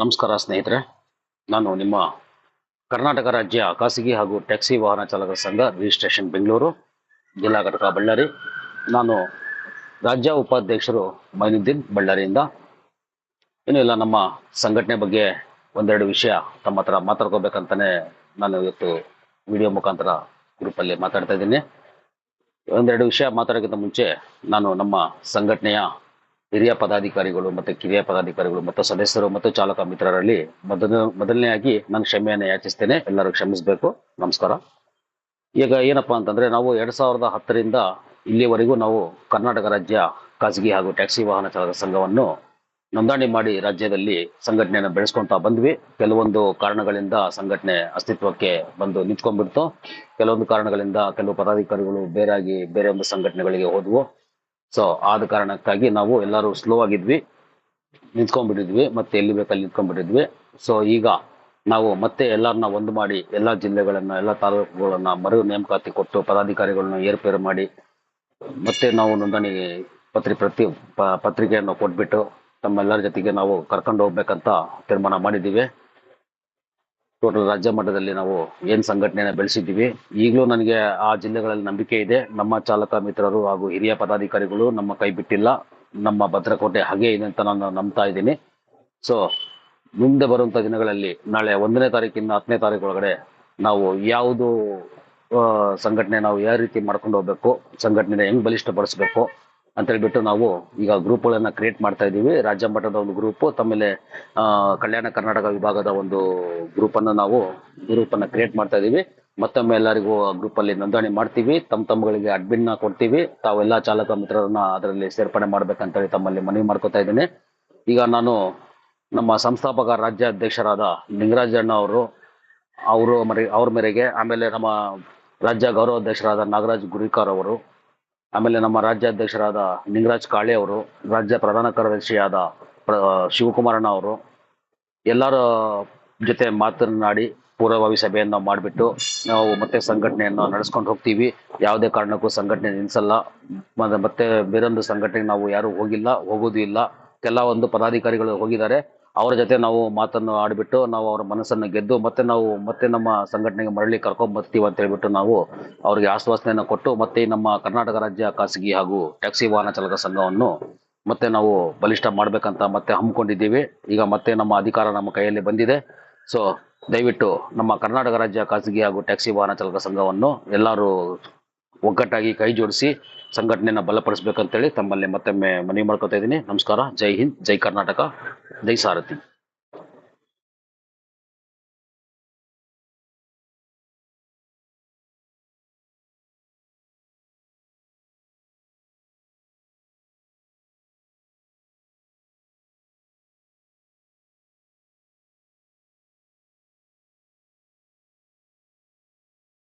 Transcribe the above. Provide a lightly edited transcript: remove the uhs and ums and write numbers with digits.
ನಮಸ್ಕಾರ ಸ್ನೇಹಿತರೆ, ನಾನು ನಿಮ್ಮ ಕರ್ನಾಟಕ ರಾಜ್ಯ ಖಾಸಗಿ ಹಾಗೂ ಟ್ಯಾಕ್ಸಿ ವಾಹನ ಚಾಲಕರ ಸಂಘ ರಿಜಿಸ್ಟ್ರೇಷನ್ ಬೆಂಗಳೂರು ಜಿಲ್ಲಾ ಘಟಕ ಬಳ್ಳಾರಿ. ನಾನು ರಾಜ್ಯ ಉಪಾಧ್ಯಕ್ಷರು ಮೈನುದ್ದೀನ್ ಬಳ್ಳಾರಿಯಿಂದ. ಇನ್ನೂ ಇಲ್ಲ, ನಮ್ಮ ಸಂಘಟನೆ ಬಗ್ಗೆ ಒಂದೆರಡು ವಿಷಯ ತಮ್ಮ ಹತ್ರ ಮಾತಾಡ್ಕೋಬೇಕಂತಾನೆ ನಾನು ಇವತ್ತು ವಿಡಿಯೋ ಮುಖಾಂತರ ಗ್ರೂಪಲ್ಲಿ ಮಾತಾಡ್ತಾ ಇದ್ದೀನಿ. ಒಂದೆರಡು ವಿಷಯ ಮಾತಾಡೋಕ್ಕಿಂತ ಮುಂಚೆ ನಾನು ನಮ್ಮ ಸಂಘಟನೆಯ ಹಿರಿಯ ಪದಾಧಿಕಾರಿಗಳು ಮತ್ತು ಕಿರಿಯ ಪದಾಧಿಕಾರಿಗಳು ಮತ್ತು ಸದಸ್ಯರು ಮತ್ತು ಚಾಲಕ ಮಿತ್ರರಲ್ಲಿ ಮೊದಲನೆಯಾಗಿ ನಾನು ಕ್ಷಮೆಯನ್ನು ಯಾಚಿಸ್ತೇನೆ. ಎಲ್ಲರೂ ಕ್ಷಮಿಸಬೇಕು. ನಮಸ್ಕಾರ. ಈಗ ಏನಪ್ಪಾ ಅಂತಂದ್ರೆ, ನಾವು 2010ರಿಂದ ಇಲ್ಲಿವರೆಗೂ ನಾವು ಕರ್ನಾಟಕ ರಾಜ್ಯ ಖಾಸಗಿ ಹಾಗೂ ಟ್ಯಾಕ್ಸಿ ವಾಹನ ಚಾಲಕ ಸಂಘವನ್ನು ನೋಂದಣಿ ಮಾಡಿ ರಾಜ್ಯದಲ್ಲಿ ಸಂಘಟನೆಯನ್ನು ಬೆಳೆಸ್ಕೊಂತಾ ಬಂದ್ವಿ. ಕೆಲವೊಂದು ಕಾರಣಗಳಿಂದ ಸಂಘಟನೆ ಅಸ್ತಿತ್ವಕ್ಕೆ ಬಂದು ನಿಂತ್ಕೊಂಡ್ಬಿಡ್ತು. ಕೆಲವೊಂದು ಕಾರಣಗಳಿಂದ ಕೆಲವು ಪದಾಧಿಕಾರಿಗಳು ಬೇರೆ ಒಂದು ಸಂಘಟನೆಗಳಿಗೆ ಹೋದ್ವು. ಸೊ ಆದ ಕಾರಣಕ್ಕಾಗಿ ನಾವು ಎಲ್ಲರೂ ಸ್ಲೋ ಆಗಿದ್ವಿ, ನಿಂತ್ಕೊಂಡ್ಬಿಟ್ಟಿದ್ವಿ, ಮತ್ತೆ ಎಲ್ಲಿ ಬೇಕಲ್ಲಿ ನಿಂತ್ಕೊಂಡ್ಬಿಟ್ಟಿದ್ವಿ. ಸೊ ಈಗ ನಾವು ಮತ್ತೆ ಎಲ್ಲರನ್ನ ಒಂದು ಮಾಡಿ ಎಲ್ಲ ಜಿಲ್ಲೆಗಳನ್ನ ಎಲ್ಲ ತಾಲೂಕುಗಳನ್ನ ಮರು ನೇಮಕಾತಿ ಕೊಟ್ಟು ಪದಾಧಿಕಾರಿಗಳನ್ನ ಏರ್ಪೇರು ಮಾಡಿ ಮತ್ತೆ ನಾವು ನೋಂದಣಿ ಪತ್ರಿಕೆಯನ್ನು ಕೊಟ್ಬಿಟ್ಟು ತಮ್ಮೆಲ್ಲರ ಜೊತೆಗೆ ನಾವು ಕರ್ಕೊಂಡು ಹೋಗ್ಬೇಕಂತ ತೀರ್ಮಾನ ಮಾಡಿದ್ದೀವಿ. ಟೋಟಲ್ ರಾಜ್ಯ ಮಟ್ಟದಲ್ಲಿ ನಾವು ಏನ್ ಸಂಘಟನೆಯನ್ನು ಬೆಳೆಸಿದ್ದೀವಿ. ಈಗಲೂ ನನಗೆ ಆ ಜಿಲ್ಲೆಗಳಲ್ಲಿ ನಂಬಿಕೆ ಇದೆ. ನಮ್ಮ ಚಾಲಕ ಮಿತ್ರರು ಹಾಗೂ ಹಿರಿಯ ಪದಾಧಿಕಾರಿಗಳು ನಮ್ಮ ಕೈ ಬಿಟ್ಟಿಲ್ಲ. ನಮ್ಮ ಭದ್ರಕೋಟೆ ಹಾಗೆ ಇದೆ ಅಂತ ನಾನು ನಂಬ್ತಾ ಇದ್ದೀನಿ. ಸೊ ಮುಂದೆ ಬರುವಂತ ದಿನಗಳಲ್ಲಿ ನಾಳೆ 1ನೇ ತಾರೀಕಿಂದ 10ನೇ ತಾರೀಕು ಒಳಗಡೆ ನಾವು ಯಾವುದು ಸಂಘಟನೆ ನಾವು ಯಾವ ರೀತಿ ಮಾಡ್ಕೊಂಡು ಹೋಗ್ಬೇಕು, ಸಂಘಟನೆ ಹೆಂಗ್ ಬಲಿಷ್ಠಪಡಿಸ್ಬೇಕು ಅಂತ ಹೇಳ್ಬಿಟ್ಟು ನಾವು ಈಗ ಗ್ರೂಪ್ಗಳನ್ನ ಕ್ರಿಯೇಟ್ ಮಾಡ್ತಾ ಇದ್ದೀವಿ. ರಾಜ್ಯ ಮಟ್ಟದ ಒಂದು ಗ್ರೂಪ್, ಆಮೇಲೆ ಕಲ್ಯಾಣ ಕರ್ನಾಟಕ ವಿಭಾಗದ ಒಂದು ಗ್ರೂಪನ್ನು ಕ್ರಿಯೇಟ್ ಮಾಡ್ತಾ ಇದ್ದೀವಿ. ಮತ್ತೊಮ್ಮೆ ಎಲ್ಲರಿಗೂ ಗ್ರೂಪ್ ಅಲ್ಲಿ ನೋಂದಣಿ ಮಾಡ್ತೀವಿ. ತಮ್ಮಗಳಿಗೆ ಅಡ್ಮಿನ್ ಕೊಡ್ತೀವಿ. ತಾವೆಲ್ಲ ಚಾಲಕ ಮಿತ್ರರನ್ನ ಅದರಲ್ಲಿ ಸೇರ್ಪಡೆ ಮಾಡ್ಬೇಕಂತ ಹೇಳಿ ತಮ್ಮಲ್ಲಿ ಮನವಿ ಮಾಡ್ಕೊತಾ ಇದ್ದೀನಿ. ಈಗ ನಾನು ನಮ್ಮ ಸಂಸ್ಥಾಪಕ ರಾಜ್ಯ ಅಧ್ಯಕ್ಷರಾದ ನಿಂಗರಾಜಣ್ಣ ಅವ್ರ ಮೇರೆಗೆ, ಆಮೇಲೆ ನಮ್ಮ ರಾಜ್ಯ ಗೌರವ ಅಧ್ಯಕ್ಷರಾದ ನಾಗರಾಜ್ ಗುರಿಕಾರ್ ಅವರು, ಆಮೇಲೆ ನಮ್ಮ ರಾಜ್ಯಾಧ್ಯಕ್ಷರಾದ ನಿಂಗರಾಜ್ ಕಾಳೆ ಅವರು, ರಾಜ್ಯ ಪ್ರಧಾನ ಕಾರ್ಯದರ್ಶಿಯಾದ ಶಿವಕುಮಾರಣ್ಣ ಅವರು, ಎಲ್ಲರ ಜೊತೆ ಮಾತನಾಡಿ ಪೂರ್ವಭಾವಿ ಸಭೆಯನ್ನು ಮಾಡಿಬಿಟ್ಟು ನಾವು ಮತ್ತೆ ಸಂಘಟನೆಯನ್ನು ನಡೆಸ್ಕೊಂಡು ಹೋಗ್ತೀವಿ. ಯಾವುದೇ ಕಾರಣಕ್ಕೂ ಸಂಘಟನೆ ನಿಲ್ಲಿಸಲ್ಲ. ಮತ್ತೆ ಬೇರೊಂದು ಸಂಘಟನೆಗೆ ನಾವು ಯಾರು ಹೋಗೋದು ಇಲ್ಲ. ಕೆಲವೊಂದು ಪದಾಧಿಕಾರಿಗಳು ಹೋಗಿದ್ದಾರೆ. ಅವರ ಜೊತೆ ನಾವು ಮಾತನ್ನು ಆಡಿಬಿಟ್ಟು ನಾವು ಅವರ ಮನಸ್ಸನ್ನು ಗೆದ್ದು ಮತ್ತೆ ನಮ್ಮ ಸಂಘಟನೆಗೆ ಮರಳಿ ಕರ್ಕೊಂಡ್ ಬರ್ತೀವಿ ಅಂತ ಹೇಳ್ಬಿಟ್ಟು ನಾವು ಅವ್ರಿಗೆ ಆಶ್ವಾಸನೆಯನ್ನು ಕೊಟ್ಟು ಮತ್ತೆ ನಮ್ಮ ಕರ್ನಾಟಕ ರಾಜ್ಯ ಖಾಸಗಿ ಹಾಗೂ ಟ್ಯಾಕ್ಸಿ ವಾಹನ ಚಾಲಕ ಸಂಘವನ್ನು ಮತ್ತೆ ನಾವು ಬಲಿಷ್ಠ ಮಾಡ್ಬೇಕಂತ ಮತ್ತೆ ಹಮ್ಮಿಕೊಂಡಿದ್ದೀವಿ. ಈಗ ಮತ್ತೆ ನಮ್ಮ ಅಧಿಕಾರ ನಮ್ಮ ಕೈಯಲ್ಲಿ ಬಂದಿದೆ. ಸೊ ದಯವಿಟ್ಟು ನಮ್ಮ ಕರ್ನಾಟಕ ರಾಜ್ಯ ಖಾಸಗಿ ಹಾಗೂ ಟ್ಯಾಕ್ಸಿ ವಾಹನ ಚಾಲಕ ಸಂಘವನ್ನು ಎಲ್ಲರೂ ಒಗ್ಗಟ್ಟಾಗಿ ಕೈ ಜೋಡಿಸಿ ಸಂಘಟನೆಯನ್ನು ಬಲಪಡಿಸ್ಬೇಕಂತೇಳಿ ತಮ್ಮಲ್ಲಿ ಮತ್ತೊಮ್ಮೆ ಮನವಿ ಮಾಡ್ಕೊತಾ ಇದ್ದೀನಿ. ನಮಸ್ಕಾರ. ಜೈ ಹಿಂದ್, ಜೈ ಕರ್ನಾಟಕ, ಜೈ ಸಾರಥಿ.